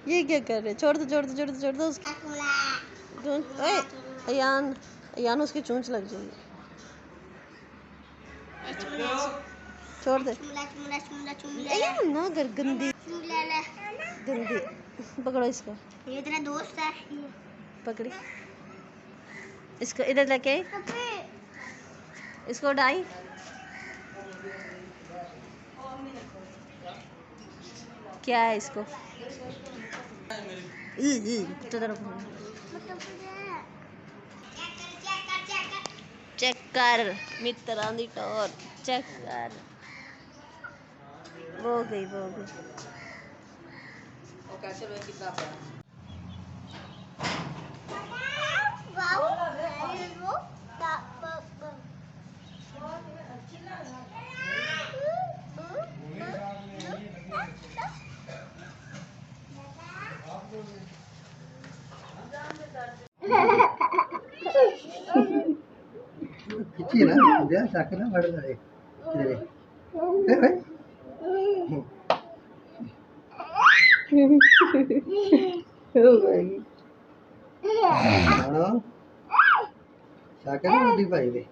ये क्या कर रहे? छोड़ दो छोड़ दो छोड़ दो छोड़ दो उसकी चूंच। ओए अयान, अयान उसकी चूंच लग जाएगी। छोड़ दे अयान ना कर, गंदी गंदी। पकड़ो इसको, ये तेरा दोस्त है। पकड़ी इसको, इधर लेके इसको उठाई। क्या है इसको? चेक कर मित्रा दी टोर, चेक कर। वो गई वो गई। खिची ना dia sakitnya pada tadi jadi halo sakitnya lebih baik deh